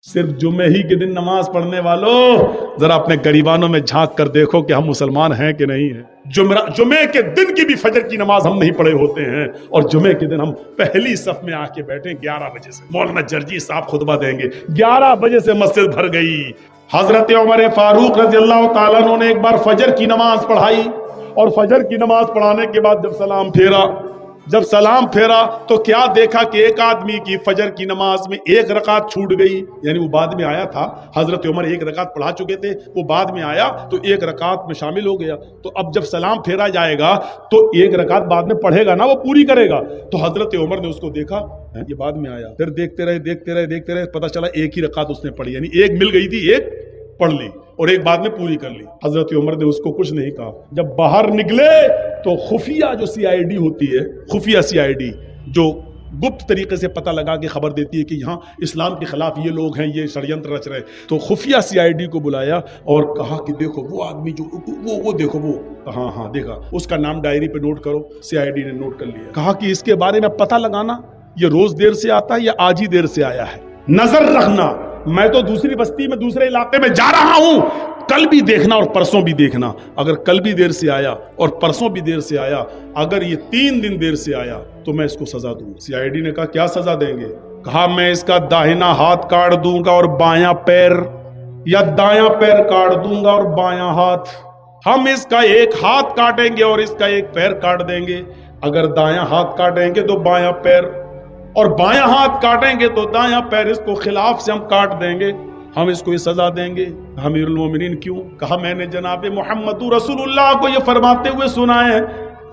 صرف جمعے ہی کے دن نماز پڑھنے والوں ذرا اپنے گریبانوں میں جھانک کر دیکھو کہ ہم مسلمان ہیں کہ نہیں ہیں۔ جمعے کے دن کی بھی فجر کی نماز ہم نہیں پڑھے ہوتے ہیں، اور جمعے کے دن ہم پہلی صف میں آ کے بیٹھے 11 بجے سے مولانا جرجی صاحب خطبہ دیں گے، 11 بجے سے مسجد بھر گئی۔ حضرت عمر فاروق رضی اللہ تعالیٰ عنہ نے ایک بار فجر کی نماز پڑھائی، اور فجر کی نماز پڑھانے کے بعد جب سلام پھیرا تو کیا دیکھا کہ ایک آدمی کی فجر کی نماز میں ایک رکعت چھوٹ گئی، یعنی وہ بعد میں آیا تھا، حضرت عمر ایک رکعت پڑھا چکے تھے، وہ بعد میں آیا تو ایک رکعت میں شامل ہو گیا، تو اب جب سلام پھیرا جائے گا تو ایک رکعت بعد میں پڑھے گا نا، وہ پوری کرے گا۔ تو حضرت عمر نے اس کو دیکھا، یہ بعد میں آیا، پھر دیکھتے رہے پتہ چلا ایک ہی رکعت اس نے پڑھی، یعنی ایک مل گئی تھی، ایک پڑھ لی اور ایک بعد میں پوری کر لی۔ حضرت عمر نے اس کو کچھ نہیں کہا۔ جب باہر نکلے تو خفیہ جو CID ہوتی ہے، خفیہ CID جو گپت طریقے سے پتہ لگا کے خبر دیتی ہے کہ یہاں اسلام کے خلاف یہ لوگ ہیں، یہ ષڈینتر رچ رہے، تو خفیہ CID کو بلایا اور کہا کہ دیکھو وہ آدمی جو وہ دیکھو وہ، ہاں دیکھا، اس کا نام ڈائری پہ نوٹ کرو۔ CID نے نوٹ کر لیا، کہا کہ اس کے بارے میں پتہ لگانا یہ روز دیر سے آتا ہے یا آج ہی دیر سے آیا ہے، نظر رکھنا، میں تو دوسری بستی میں دوسرے علاقے میں جا رہا ہوں، کل بھی دیکھنا اور پرسوں بھی دیکھنا، اگر کل بھی دیر سے آیا اور پرسوں بھی دیر سے آیا، اگر یہ 3 دن دیر سے آیا تو میں اس کو سزا دوں۔ CID نے کہا کیا سزا دیں گے؟ کہا میں اس کا داہنا ہاتھ کاٹ دوں گا اور بایاں پیر، یا دایاں پیر کاٹ دوں گا اور بایاں ہاتھ، ہم اس کا ایک ہاتھ کاٹیں گے اور اس کا ایک پیر کاٹ دیں گے، اگر دایاں ہاتھ کاٹیں گے تو بایاں پیر، اور بایاں ہاتھ کاٹیں گے تو دایاں پیر، اس کو خلاف سے ہم کاٹ دیں گے، ہم اس کو یہ سزا دیں گے۔ امیر المومنین کیوں؟ کہا میں نے جناب محمد رسول اللہ کو یہ فرماتے ہوئے سنا ہے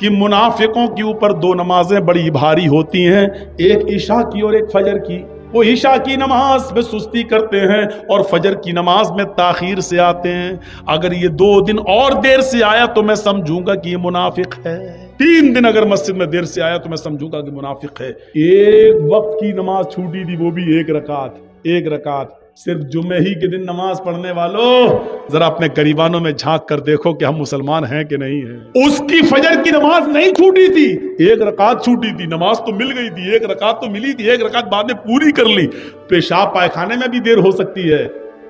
کہ منافقوں کے اوپر 2 نمازیں بڑی بھاری ہوتی ہیں، ایک عشاء کی اور ایک فجر کی۔ وہ عشاء کی نماز میں سستی کرتے ہیں اور فجر کی نماز میں تاخیر سے آتے ہیں، اگر یہ 2 دن اور دیر سے آیا تو میں سمجھوں گا کہ یہ منافق ہے، 3 دن اگر مسجد میں دیر سے آیا تو میں سمجھوں گا کہ منافق ہے۔ ایک وقت کی نماز چھوٹی تھی، وہ بھی ایک رکعت۔ صرف جمعے ہی کے دن نماز پڑھنے والوں ذرا اپنے گریبانوں میں جھانک کر دیکھو کہ ہم مسلمان ہیں کہ نہیں ہیں۔ اس کی فجر کی نماز نہیں چھوٹی تھی، ایک رکعت چھوٹی تھی، نماز تو مل گئی تھی، ایک رکعت تو ملی تھی، ایک رکعت بعد میں پوری کر لی۔ پیشاب پائخانے میں بھی دیر ہو سکتی ہے،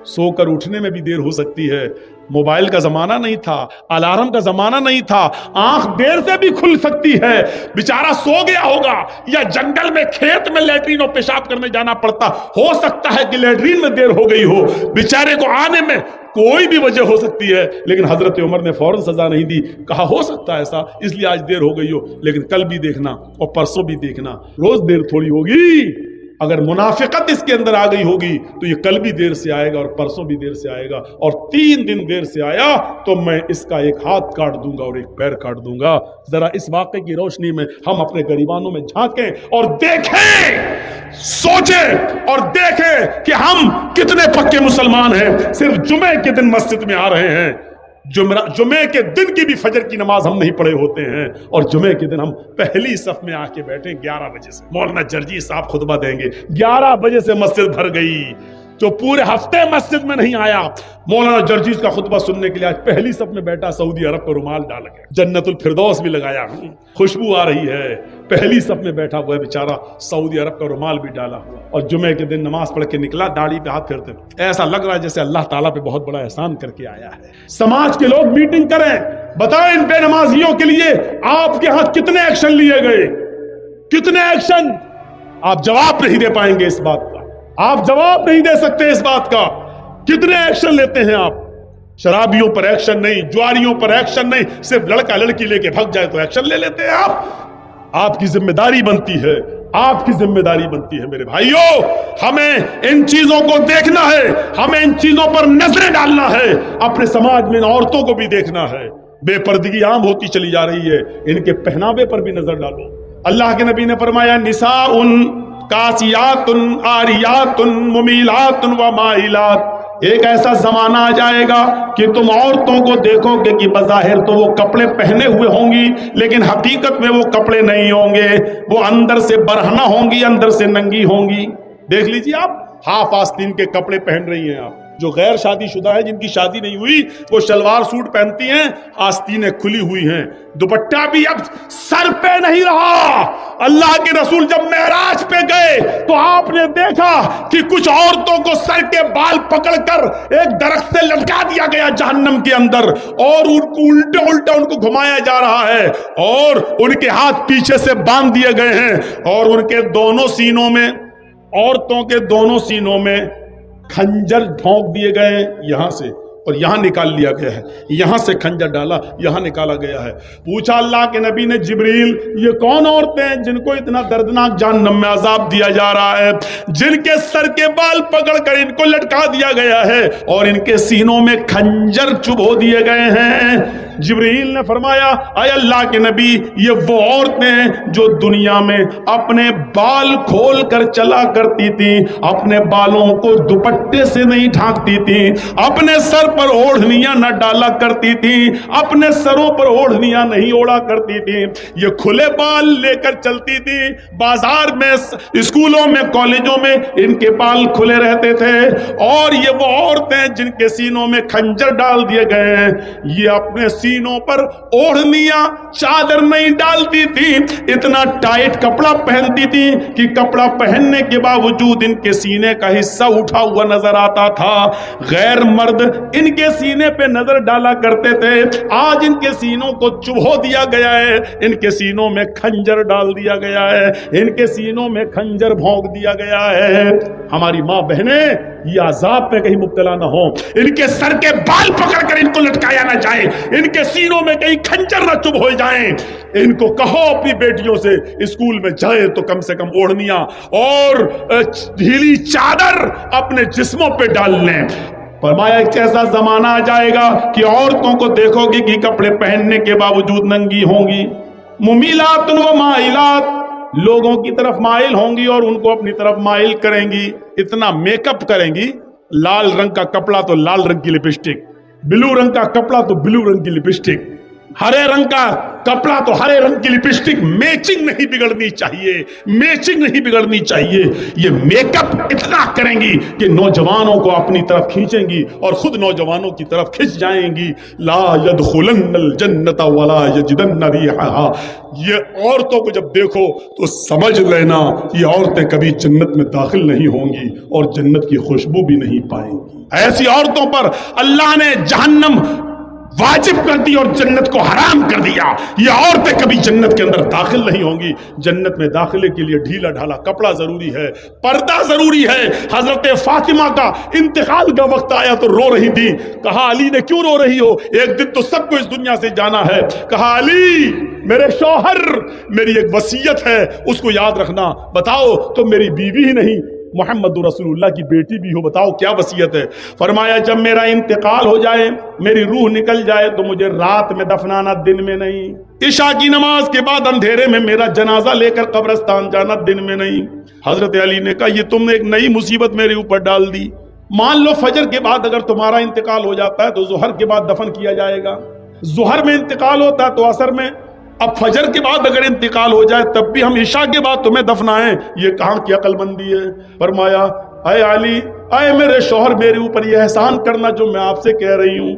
سو کر اٹھنے میں بھی دیر ہو سکتی ہے، موبائل کا زمانہ نہیں تھا، الارم کا زمانہ نہیں تھا، آنکھ دیر سے بھی کھل سکتی ہے، بیچارہ سو گیا ہوگا یا جنگل میں کھیت میں لیٹرین اور پیشاب کرنے جانا پڑتا، ہو سکتا ہے کہ لیٹرین میں دیر ہو گئی ہو، بیچارے کو آنے میں کوئی بھی وجہ ہو سکتی ہے، لیکن حضرت عمر نے فوراً سزا نہیں دی، کہا ہو سکتا ہے ایسا، اس لیے آج دیر ہو گئی ہو، لیکن کل بھی دیکھنا اور پرسوں بھی دیکھنا، روز دیر تھوڑی ہوگی۔ اگر منافقت اس کے اندر آ گئی ہوگی تو یہ کل بھی دیر سے آئے گا اور پرسوں بھی دیر سے آئے گا، اور 3 دن دیر سے آیا تو میں اس کا ایک ہاتھ کاٹ دوں گا اور ایک پیر کاٹ دوں گا۔ ذرا اس واقعے کی روشنی میں ہم اپنے گریبانوں میں جھانکیں اور دیکھیں، سوچیں اور دیکھیں کہ ہم کتنے پکے مسلمان ہیں، صرف جمعے کے دن مسجد میں آ رہے ہیں، جمعے کے دن کی بھی فجر کی نماز ہم نہیں پڑھے ہوتے ہیں، اور جمعے کے دن ہم پہلی صف میں آ کے بیٹھے 11 بجے سے مولانا جرجی صاحب خطبہ دیں گے، 11 بجے سے مسجد بھر گئی۔ جو پورے ہفتے مسجد میں نہیں آیا، مولانا جرجیز کا خطبہ سننے کے لیے آج پہلی صف میں بیٹھا، سعودی عرب کو رومال ڈال کے جنت الفردوس بھی لگایا، خوشبو آ رہی ہے، پہلی صف میں بیٹھا ہوا ہے بیچارہ، سعودی عرب کا رومال بھی ڈالا ہوا، اور جمعے کے دن نماز پڑھ کے نکلا، داڑھی پہ ہاتھ پھیرتے، ایسا لگ رہا ہے جیسے اللہ تعالیٰ پہ بہت بڑا احسان کر کے آیا ہے۔ سماج کے لوگ میٹنگ کریں، بتائیں ان بے نمازیوں کے لیے آپ کے ہاں کتنے ایکشن لیے گئے، کتنے ایکشن؟ آپ جواب نہیں دے پائیں گے اس بات کا، آپ جواب نہیں دے سکتے اس بات کا، کتنے ایکشن لیتے ہیں آپ؟ شرابیوں پر ایکشن نہیں، جواریوں پر ایکشن نہیں، صرف لڑکا لڑکی لے کے بھگ جائے تو ایکشن لے لیتے ہیں آپ کی ذمہ داری بنتی ہے، آپ کی ذمہ داری بنتی ہے میرے بھائیوں، ہمیں ان چیزوں کو دیکھنا ہے، ہمیں ان چیزوں پر نظریں ڈالنا ہے، اپنے سماج میں ان عورتوں کو بھی دیکھنا ہے، بے پردگی عام ہوتی چلی جا رہی ہے، ان کے پہناوے پر بھی نظر ڈالو۔ اللہ کے نبی نے فرمایا نساء کاسیات عاریات ممیلات و مائلات، ایک ایسا زمانہ آ جائے گا کہ تم عورتوں کو دیکھو گے کہ بظاہر تو وہ کپڑے پہنے ہوئے ہوں گی، لیکن حقیقت میں وہ کپڑے نہیں ہوں گے، وہ اندر سے برہنہ ہوں گی، اندر سے ننگی ہوں گی۔ دیکھ لیجیے آپ، ہاف آستین کے کپڑے پہن رہی ہیں آپ، جو غیر شادی شدہ ہے، جن کی شادی نہیں ہوئی، وہ شلوار سوٹ پہنتی ہیں، آستینیں کھلی ہوئی ہیں، دوپٹہ بھی اب سر پہ نہیں رہا۔ اللہ کے رسول جب معراج پہ گئے تو آپ نے دیکھا کہ کچھ عورتوں کو سر کے بال پکڑ کر ایک درخت سے لٹکا دیا گیا جہنم کے اندر، اور ان کو الٹے الٹے ان کو گھمایا جا رہا ہے، اور ان کے ہاتھ پیچھے سے باندھ دیے گئے ہیں، اور ان کے دونوں سینوں میں، عورتوں کے دونوں سینوں میں کھنجر ڈھونک دیے گئے، یہاں سے اور یہاں نکال لیا گیا ہے، یہاں سے کھنجر ڈالا، یہاں نکالا گیا ہے۔ پوچھا اللہ کے نبی نے، جبریل یہ کون عورتیں ہیں جن کو اتنا دردناک جہنم میں عذاب دیا جا رہا ہے، جن کے سر کے بال پکڑ کر ان کو لٹکا دیا گیا ہے اور ان کے سینوں میں کھنجر چبھو دیے گئے ہیں؟ جبریل نے فرمایا، اے اللہ کے نبی، یہ وہ عورتیں ہیں جو دنیا میں اپنے بال کھول کر چلا کرتی تھی، اپنے بالوں کو دوپٹے سے نہیں ڈھانکتی تھی، اپنے سر پر اوڑھنیاں نہ ڈالا کرتی تھی، اپنے سروں پر اوڑھنیاں نہیں اوڑا کرتی تھی، یہ کھلے بال لے کر چلتی تھی، بازار میں، اسکولوں میں، کالجوں میں ان کے بال کھلے رہتے تھے۔ اور یہ وہ عورتیں جن کے سینوں میں کھنجر ڈال دیے گئے ہیں، یہ اپنے سینوں پر اوڑھنیاں، چادر نہیں ڈالتی تھی، اتنا ٹائٹ کپڑا پہنتی تھی کہ کپڑا پہننے کے باوجود ان کے سینے کا حصہ اٹھا ہوا نظر آتا تھا۔ غیر مرد ان کے سینے پہ نظر ڈالا کرتے تھے، آج ان کے سینوں کو چبھو دیا گیا ہے، ان کے سینوں میں کھنجر ڈال دیا گیا ہے، ان کے سینوں میں کھنجر بھونک دیا گیا ہے۔ ہماری ماں بہنیں یہ عذاب پہ کہیں مبتلا نہ ہوں، ان کے سر کے بال پکڑ کر ان کو لٹکایا نہ جائے، ان کے سینوں میں کہیں کھنجر نہ چبھ ہو جائیں۔ ان کو کہو اپنی بیٹیوں سے اسکول میں جائے تو کم سے کم اوڑھنیاں اور ڈھیلی چادر اپنے جسموں پہ ڈال لیں۔ فرمایا ایک ایسا زمانہ آ جائے گا کہ عورتوں کو دیکھو گی کہ کپڑے پہننے کے باوجود ننگی ہوں گی، ممیلات و مائلات، لوگوں کی طرف مائل ہوں گی اور ان کو اپنی طرف مائل کریں گی، اتنا میک اپ کریں گی، لال رنگ کا کپڑا تو لال رنگ کی لپسٹک، بلو رنگ کا کپڑا تو بلو رنگ کی لپسٹک، ہرے رنگ کا کپڑا تو ہرے رنگ کی لپسٹک، میچنگ نہیں بگڑنی چاہیے، میچنگ نہیں بگڑنی چاہیے۔ یہ میک اپ اتنا کریں گی کہ نوجوانوں کو اپنی طرف کھینچیں گی اور خود نوجوانوں کی طرف کھنچ جائیں گی۔ لا يدخلن الجنت ولا یجدن ریحھا، یہ عورتوں کو جب دیکھو تو سمجھ لینا یہ عورتیں کبھی جنت میں داخل نہیں ہوں گی اور جنت کی خوشبو بھی نہیں پائیں گی۔ ایسی عورتوں پر اللہ نے جہنم واجب کر دی اور جنت کو حرام کر دیا۔ یہ عورتیں کبھی جنت کے اندر داخل نہیں ہوں گی۔ جنت میں داخلے کے لیے ڈھیلا ڈھالا کپڑا ضروری ہے، پردہ ضروری ہے۔ حضرت فاطمہ کا انتقال کا وقت آیا تو رو رہی تھی، کہا علی نے کیوں رو رہی ہو؟ ایک دن تو سب کو اس دنیا سے جانا ہے۔ کہا علی میرے شوہر، میری ایک وصیت ہے، اس کو یاد رکھنا۔ بتاؤ تم میری بیوی ہی نہیں، محمد رسول اللہ کی بیٹی بھی ہو، بتاؤ کیا وصیت ہے؟ فرمایا جب میرا انتقال ہو جائے، میری روح نکل جائے تو مجھے رات میں دفنانا، دن میں نہیں۔ عشاء کی نماز کے بعد اندھیرے میں میرا جنازہ لے کر قبرستان جانا، دن میں نہیں۔ حضرت علی نے کہا یہ تم نے ایک نئی مصیبت میرے اوپر ڈال دی۔ مان لو فجر کے بعد اگر تمہارا انتقال ہو جاتا ہے تو ظہر کے بعد دفن کیا جائے گا، ظہر میں انتقال ہوتا ہے تو عصر میں، اب فجر کے بعد اگر انتقال ہو جائے تب بھی ہم عشاء کے بعد تمہیں دفنائیں، یہ کہاں کی عقل مندی ہے؟ فرمایا اے علی، اے میرے شوہر، میرے اوپر یہ احسان کرنا جو میں آپ سے کہہ رہی ہوں،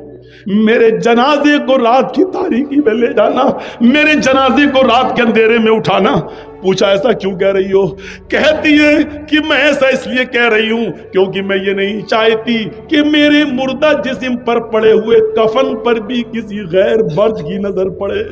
میرے جنازے کو رات کی تاریکی میں لے جانا، میرے جنازے کو رات کے اندھیرے میں اٹھانا۔ پوچھا ایسا کیوں کہہ رہی ہو؟ کہتی ہے کہ میں ایسا اس لیے کہہ رہی ہوں کیونکہ میں یہ نہیں چاہتی کہ میرے مردہ جسم پر پڑے ہوئے کفن پر بھی کسی غیر مرد کی نظر پڑے،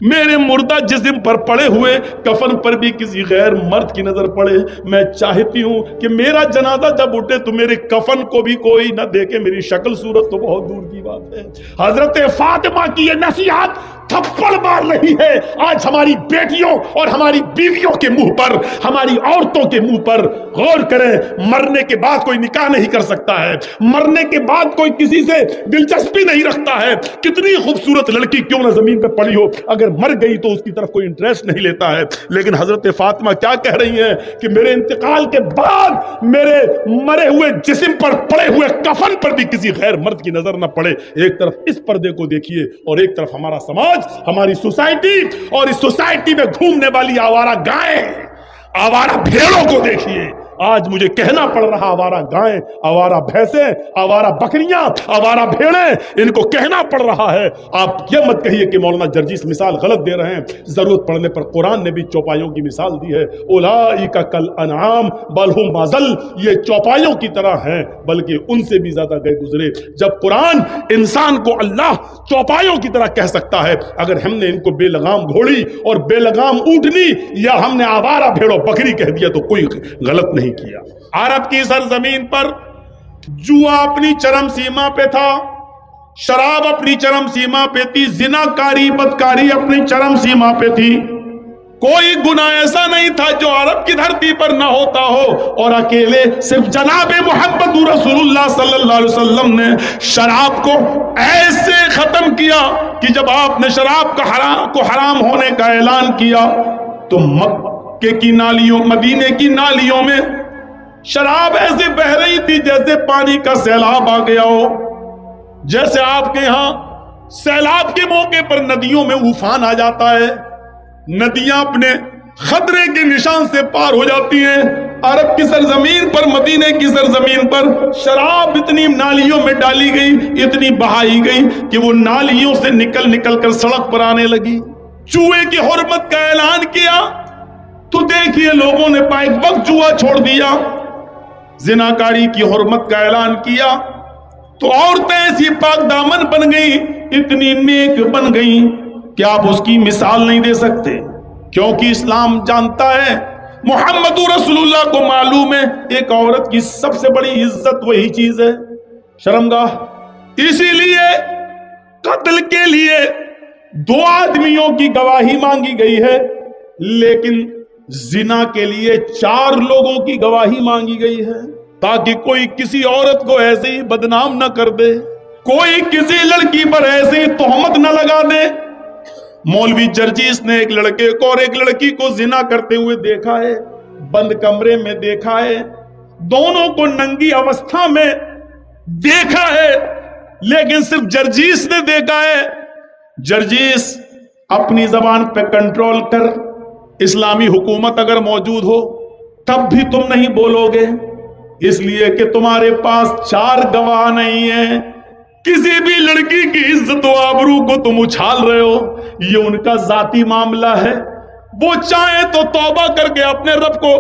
میرے مردہ جسم پر پڑے ہوئے کفن پر بھی کسی غیر مرد کی نظر پڑے۔ میں چاہتی ہوں کہ میرا جنازہ جب اٹھے تو میرے کفن کو بھی کوئی نہ دیکھے، میری شکل صورت تو بہت دور کی بات ہے۔ حضرت فاطمہ کی یہ نصیحت تھپڑ مار رہی ہے آج ہماری بیٹیوں اور ہماری بیویوں کے منہ پر، ہماری عورتوں کے منہ پر۔ غور کریں، مرنے کے بعد کوئی نکاح نہیں کر سکتا ہے، مرنے کے بعد کوئی کسی سے دلچسپی نہیں رکھتا ہے، کتنی خوبصورت لڑکی کیوں نہ زمین پہ پڑی ہو، اگر مر گئی تو اس کی طرف کوئی انٹرسٹ نہیں لیتا ہے۔ لیکن حضرت فاطمہ کیا کہہ رہی ہیں کہ میرے انتقال کے بعد میرے مرے ہوئے جسم پر پڑے ہوئے کفن پر بھی کسی غیر مرد کی نظر نہ پڑے۔ ایک طرف اس پردے کو دیکھیے اور ایک طرف ہمارا سماج، ہماری سوسائٹی، اور اس سوسائٹی میں گھومنے والی آوارہ گائیں، آوارہ بھیڑوں کو دیکھیے۔ آج مجھے کہنا پڑ رہا آوارہ گائیں، آوارہ بھینسیں، آوارہ بکریاں، آوارہ بھیڑیں، ان کو کہنا پڑ رہا ہے۔ آپ یہ مت کہیے کہ مولانا جرجیس مثال غلط دے رہے ہیں، ضرورت پڑنے پر قرآن نے بھی چوپایوں کی مثال دی ہے۔ اولئک کالانعام بل ہم اضل، یہ چوپایوں کی طرح ہیں بلکہ ان سے بھی زیادہ گئے گزرے۔ جب قرآن انسان کو اللہ چوپایوں کی طرح کہہ سکتا ہے، اگر ہم نے ان کو بے لگام گھوڑی اور بے لگام اونٹنی یا ہم نے آوارہ بھیڑ و بکری کہہ دیا تو کوئی غلط نہیں کیا۔ عرب کی سرزمین پر جوا اپنی چرم سیما پہ تھا، شراب اپنی چرم سیما پہ تھی، زنا کاری بدکاری اپنی چرم سیما پہ تھی۔ کوئی گناہ ایسا نہیں تھا جو عرب کی دھرتی پر نہ ہوتا ہو، اور اکیلے صرف جناب محمد رسول اللہ صلی اللہ علیہ وسلم نے شراب کو ایسے ختم کیا کہ جب آپ نے شراب کو حرام ہونے کا اعلان کیا تو مکے کی نالیوں، مدینے کی نالیوں میں شراب ایسے بہ رہی تھی جیسے پانی کا سیلاب آ گیا ہو، جیسے آپ کے ہاں سیلاب کے موقع پر ندیوں میں طوفان آ جاتا ہے، ندیاں اپنے خطرے کے نشان سے پار ہو جاتی ہیں۔ عرب کی سرزمین پر، مدینے کی سرزمین پر شراب اتنی نالیوں میں ڈالی گئی، اتنی بہائی گئی کہ وہ نالیوں سے نکل نکل کر سڑک پر آنے لگی۔ جوئے کی حرمت کا اعلان کیا تو دیکھیے لوگوں نے ایک وقت جوا چھوڑ دیا، زناکاری کی حرمت کا اعلان کیا تو عورتیں ایسی پاک دامن بن گئی، اتنی نیک بن گئی کہ آپ اس کی مثال نہیں دے سکتے، کیونکہ اسلام جانتا ہے، محمد رسول اللہ کو معلوم ہے ایک عورت کی سب سے بڑی عزت وہی چیز ہے، شرمگاہ۔ اسی لیے قتل کے لیے 2 آدمیوں کی گواہی مانگی گئی ہے، لیکن زنا کے لیے 4 لوگوں کی گواہی مانگی گئی ہے، تاکہ کوئی کسی عورت کو ایسے ہی بدنام نہ کر دے، کوئی کسی لڑکی پر ایسے ہی تہمت نہ لگا دے۔ مولوی جرجیس نے ایک لڑکے کو اور ایک لڑکی کو زنا کرتے ہوئے دیکھا ہے، بند کمرے میں دیکھا ہے، دونوں کو ننگی اوستھا میں دیکھا ہے، لیکن صرف جرجیس نے دیکھا ہے۔ جرجیس اپنی زبان پہ کنٹرول کر، اسلامی حکومت اگر موجود ہو تب بھی تم نہیں بولو گے، اس لیے کہ تمہارے پاس 4 گواہ نہیں ہیں۔ کسی بھی لڑکی کی عزت و آبرو کو تم اچھال رہے ہو، یہ ان کا ذاتی معاملہ ہے، وہ چاہیں تو توبہ کر کے اپنے رب کو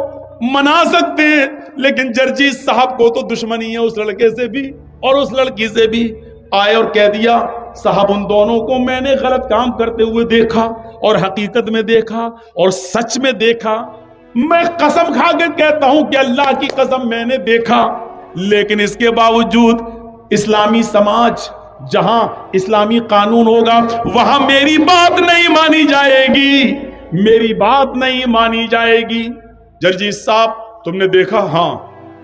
منا سکتے ہیں، لیکن جرجیس صاحب کو تو دشمنی ہے اس لڑکے سے بھی اور اس لڑکی سے بھی۔ آئے اور کہہ دیا صاحب ان دونوں کو میں نے غلط کام کرتے ہوئے دیکھا اور حقیقت میں دیکھا اور سچ میں دیکھا، میں قسم کھا کے کہتا ہوں کہ اللہ کی قسم میں نے دیکھا، لیکن اس کے باوجود اسلامی سماج جہاں اسلامی قانون ہوگا وہاں میری بات نہیں مانی جائے گی، میری بات نہیں مانی جائے گی۔ جرجیس صاحب تم نے دیکھا؟ ہاں۔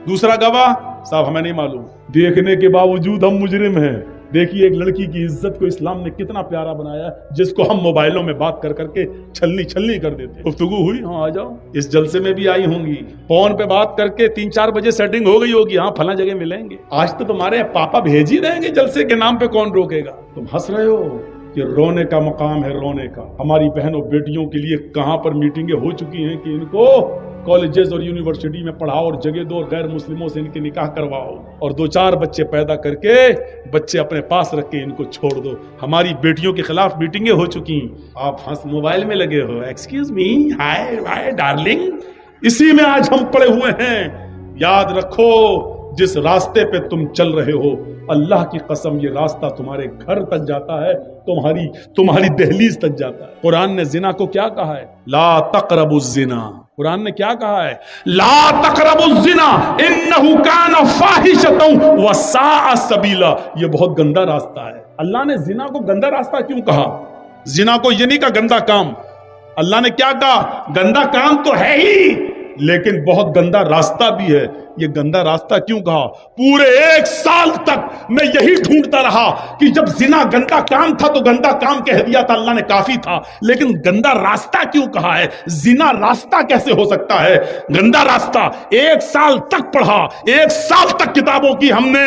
دوسرا گواہ؟ صاحب ہمیں نہیں معلوم۔ دیکھنے کے باوجود ہم مجرم ہیں۔ دیکھیے ایک لڑکی کی عزت کو اسلام نے کتنا پیارا بنایا ہے، جس کو ہم موبائلوں میں بات کر کر کے چھلنی کر دیتے۔ گفتگو ہوئی؟ ہاں آ جاؤ، اس جلسے میں بھی آئی ہوں گی، فون پہ بات کر کے 3-4 بجے سیٹنگ ہو گئی ہوگی، ہاں فلاں جگہ ملیں گے۔ آج تو تمہارے پاپا بھیج ہی رہیں گے جلسے کے نام پہ، کون روکے گا؟ تم ہنس رہے ہو، یہ رونے کا مقام ہے، رونے کا۔ ہماری بہنوں بیٹیوں کے لیے کہاں پر میٹنگیں ہو چکی ہیں کہ ان کو کالجز اور یونیورسٹی میں پڑھاؤ اور جگہ دو اور غیر مسلموں سے ان کے نکاح کرواؤ اور 2-4 بچے پیدا کر کے بچے اپنے پاس رکھ کے ان کو چھوڑ دو۔ ہماری بیٹیوں کے خلاف میٹنگیں ہو چکی ہیں، آپ ہنس موبائل میں لگے ہو، ایکسکیوز می، ہائے ڈارلنگ۔ اسی میں آج ہم پڑے ہوئے ہیں۔ یاد رکھو جس راستے پہ تم چل رہے ہو، اللہ کی قسم یہ راستہ تمہارے گھر تک جاتا ہے، تمہاری دہلیز تک جاتا ہے۔ قرآن نے زنا کو کیا کہا ہے؟ لا تقربوا الزنا۔ قرآن نے کیا کہا ہے؟ لا تقربوا الزنا انہ کان فاحشۃ وساء سبیلا۔ یہ بہت گندا راستہ ہے۔ اللہ نے زنا کو گندا راستہ کیوں کہا؟ زنا کو یہ نہیں کہا گندا کام، اللہ نے کیا کہا؟ گندا کام تو ہے ہی لیکن بہت گندا راستہ بھی ہے۔ یہ گندا راستہ کیوں کہا؟ پورے 1 سال تک میں یہی ڈھونڈتا رہا کہ جب زنا گندا کام تھا تو گندا کام کہہ دیا تھا اللہ نے، کافی تھا، لیکن گندا راستہ کیوں کہا ہے؟ زنا راستہ کیسے ہو سکتا ہے؟ گندا راستہ 1 سال تک پڑھا، 1 سال تک کتابوں کی ہم نے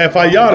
FIR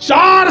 4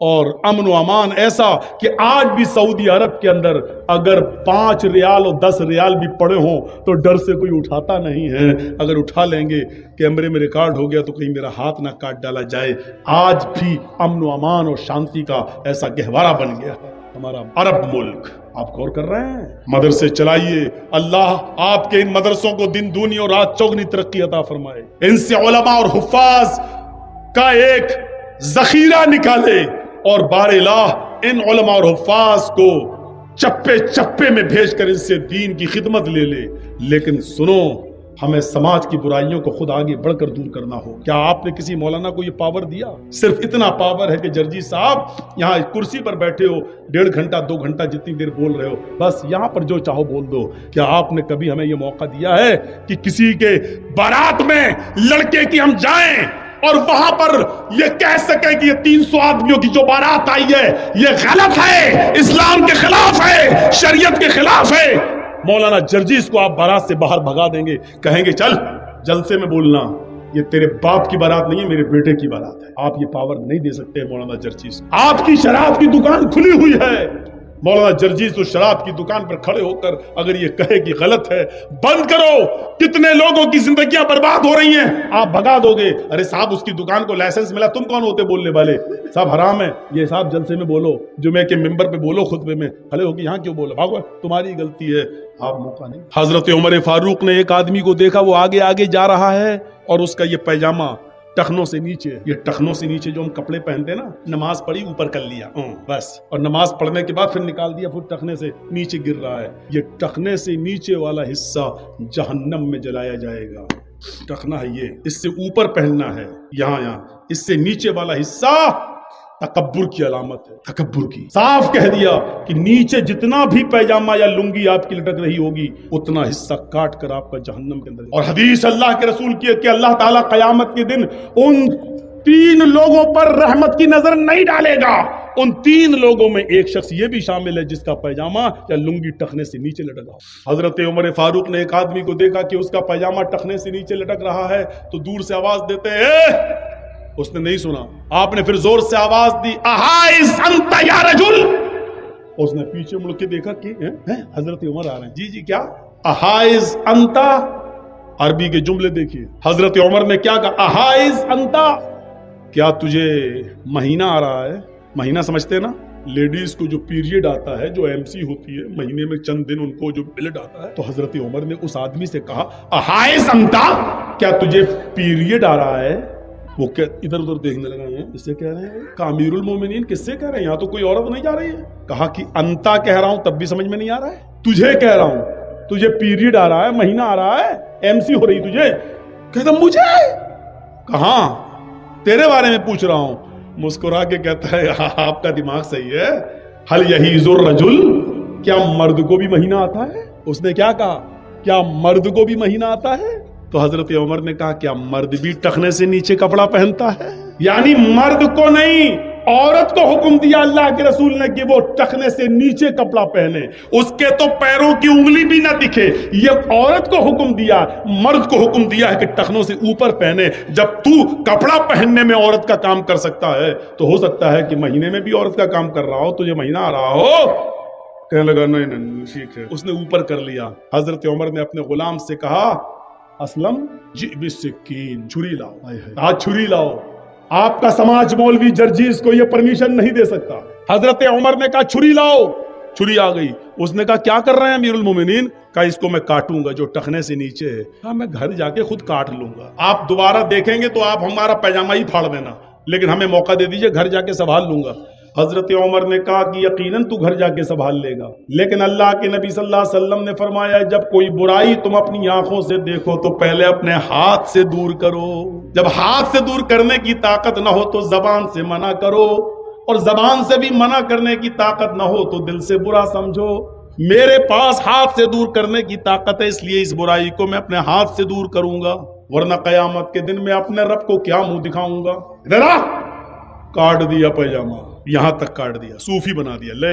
اور امن و امان ایسا کہ آج بھی سعودی عرب کے اندر اگر 5 ریال اور 10 ریال بھی پڑے ہوں تو ڈر سے کوئی اٹھاتا نہیں ہے. اگر اٹھا لیں گے کیمرے میں ریکارڈ ہو گیا تو کہیں میرا ہاتھ نہ کاٹ ڈالا جائے. آج بھی امن و امان اور شانتی کا ایسا گہوارہ بن گیا ہے ہمارا عرب ملک. آپ غور کر رہے ہیں؟ مدرسے چلائیے. اللہ آپ کے ان مدرسوں کو دن دونی اور رات چوگنی ترقی عطا فرمائے. ان سے علماء اور حفاظ کا ایک ذخیرہ نکالے اور بار الہ ان علماء اور حفاظ کو چپے چپے میں بھیج کر ان سے دین کی خدمت لے لے. لیکن سنو، ہمیں سماج کی برائیوں کو خود آگے بڑھ کر دور کرنا ہو. کیا آپ نے کسی مولانا کو یہ پاور دیا؟ صرف اتنا پاور ہے کہ جرجی صاحب یہاں کرسی پر بیٹھے ہو 1.5 گھنٹہ 2 گھنٹہ جتنی دیر بول رہے ہو، بس یہاں پر جو چاہو بول دو. کیا آپ نے کبھی ہمیں یہ موقع دیا ہے کہ کسی کے بارات میں لڑکے کی ہم جائیں اور وہاں پر یہ کہہ سکیں کہ یہ 300 آدمیوں کی جو بارات آئی ہے یہ غلط ہے، اسلام کے خلاف ہے، شریعت کے خلاف ہے؟ مولانا جرجیز کو آپ بارات سے باہر بھگا دیں گے، کہیں گے چل جلسے میں بولنا، یہ تیرے باپ کی بارات نہیں ہے، میرے بیٹے کی بارات ہے. آپ یہ پاور نہیں دے سکتے مولانا جرجیز. آپ کی شراب کی دکان کھلی ہوئی ہے، مولانا جرجیز تو شراب کی دکان پر کھڑے ہو کر اگر یہ کہے کہ غلط ہے بند کرو، کتنے لوگوں کی زندگیاں برباد ہو رہی ہیں، آپ بھگا دو گے. ارے صاحب اس کی دکان کو لائسنس ملا، تم کون ہوتے بولنے والے؟ صاحب حرام ہے یہ، صاحب جلسے میں بولو، جمعے کے ممبر پہ بولو، خطبے میں کھڑے ہو کے یہاں کیوں بولو؟ بھاگو، تمہاری غلطی ہے، آپ موقع نہیں. حضرت عمر فاروق نے ایک آدمی کو دیکھا، وہ آگے آگے جا رہا ہے اور اس کا یہ پیجامہ ٹخنوں سے نیچے، یہ ٹخنوں سے نیچے جو ہم کپڑے پہنتے ہیں نا، نماز پڑھی اوپر کر لیا بس، اور نماز پڑھنے کے بعد پھر نکال دیا، پھر ٹخنے سے نیچے گر رہا ہے. یہ ٹخنے سے نیچے والا حصہ جہنم میں جلایا جائے گا. ٹخنا ہے یہ، اس سے اوپر پہننا ہے یہاں، اس سے نیچے والا حصہ تکبر کی علامت ہے، تکبر کی. صاف کہہ دیا کہ نیچے جتنا بھی پیجامہ یا لنگی آپ کی لٹک رہی ہوگی اتنا حصہ کاٹ کر آپ کا جہنم کے اندر. اور حدیث اللہ کے رسول کی ہے کہ اللہ تعالیٰ قیامت کے دن ان 3 لوگوں پر رحمت کی نظر نہیں ڈالے گا. ان 3 لوگوں میں ایک شخص یہ بھی شامل ہے جس کا پیجامہ یا لنگی ٹخنے سے نیچے لٹکا. حضرت عمر فاروق نے ایک آدمی کو دیکھا کہ اس کا پیجامہ ٹخنے سے نیچے لٹک رہا ہے تو دور سے آواز دیتے ہیں، اس نے نہیں سنا. آپ نے پھر زور سے آواز دی، احائز انت یا رجل. اس نے پیچھے مڑ کے دیکھا کہ حضرت عمر آ رہے ہیں. جی کیا؟ احائز انت. عربی کے جملے دیکھیے، حضرت عمر نے کیا کہا؟ احائز انت، کیا تجھے مہینہ آ رہا ہے؟ مہینہ سمجھتے ہیں نا، لیڈیز کو جو پیریڈ آتا ہے، جو MC ہوتی ہے، مہینے میں چند دن ان کو جو بلڈ آتا ہے. تو حضرت عمر نے اس آدمی سے کہا، احائز انت، کیا تجھے پیریڈ آ رہا ہے؟ وہ ادھر ادھر دیکھنے لگا ہیں، اس سے کہہ رہے ہیں کہ امیر المومنین کس سے کہہ رہے ہیں؟ یہاں تو کوئی عورت نہیں جا رہی ہے. کہا کہ انتا کہہ رہا ہوں تب بھی سمجھ میں نہیں آ رہا ہے، تجھے کہہ رہا ہوں، تجھے پیریڈ آ رہا ہے، مہینہ آ رہا ہے، MC ہو رہی تجھے. کہتا مجھے؟ کہاں تیرے بارے میں پوچھ رہا ہوں. مسکرا کے کہتا ہے آپ کا دماغ صحیح ہے. حل یحیض الرجل، کیا مرد کو بھی مہینہ آتا ہے؟ اس نے کیا کہا؟ کیا مرد کو بھی مہینہ آتا ہے؟ تو حضرت عمر نے کہا کیا مرد بھی ٹخنے سے نیچے کپڑا پہنتا ہے؟ یعنی مرد کو نہیں، عورت کو حکم دیا اللہ کے رسول نے کہ وہ ٹخنے سے نیچے کپڑا پہنے، اس کے تو پیروں کی انگلی بھی نہ دکھے. یہ عورت کو حکم دیا، مرد کو حکم دیا ہے کہ ٹخنوں سے اوپر پہنے. جب تو کپڑا پہننے میں عورت کا کام کر سکتا ہے تو ہو سکتا ہے کہ مہینے میں بھی عورت کا کام کر رہا ہو، تجھے مہینہ آ رہا ہو. کہنے لگا نہیں ٹھیک ہے. اس نے اوپر کر لیا. حضرت عمر نے اپنے غلام سے کہا، اسلم جی بالسکین، چھری لاؤ، آج چھری لاؤ. آپ کا سماج مولوی جرجیز کو یہ پرمیشن نہیں دے سکتا. حضرت عمر نے کہا چھری لاؤ، چھری آ گئی. اس نے کہا کیا کر رہے ہیں امیر المومنین؟ کہا اس کو میں کاٹوں گا جو ٹخنے سے نیچے ہے. کہا میں گھر جا کے خود کاٹ لوں گا، آپ دوبارہ دیکھیں گے تو آپ ہمارا پیجامہ ہی پھاڑ دینا، لیکن ہمیں موقع دے دیجئے، گھر جا کے سنبھال لوں گا. حضرت عمر نے کہا کہ یقیناً تو گھر جا کے سنبھال لے گا، لیکن اللہ کے نبی صلی اللہ علیہ وسلم نے فرمایا جب کوئی برائی تم اپنی آنکھوں سے دیکھو تو پہلے اپنے ہاتھ سے دور کرو. جب ہاتھ سے دور کرنے کی طاقت نہ ہو تو زبان سے منع کرو، اور زبان سے بھی منع کرنے کی طاقت نہ ہو تو دل سے برا سمجھو. میرے پاس ہاتھ سے دور کرنے کی طاقت ہے، اس لیے اس برائی کو میں اپنے ہاتھ سے دور کروں گا، ورنہ قیامت کے دن میں اپنے رب کو کیا منہ دکھاؤں گا. ذرا کاٹ دیا پیجامہ، یہاں تک کاٹ دیا، صوفی بنا دیا. لے